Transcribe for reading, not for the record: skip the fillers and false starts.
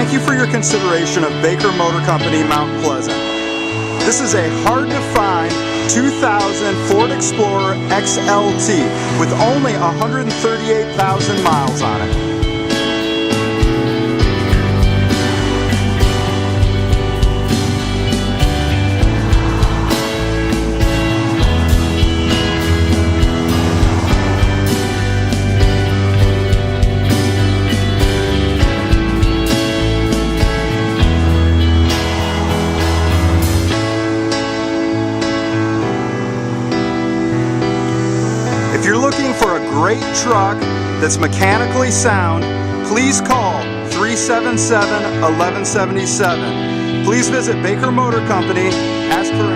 Thank you for your consideration of Baker Motor Company, Mount Pleasant. This is a hard-to-find 2000 Ford Explorer XLT with only 138,000 miles on it. If you're looking for a great truck that's mechanically sound, please call 377-1177. Please visit Baker Motor Company, ask for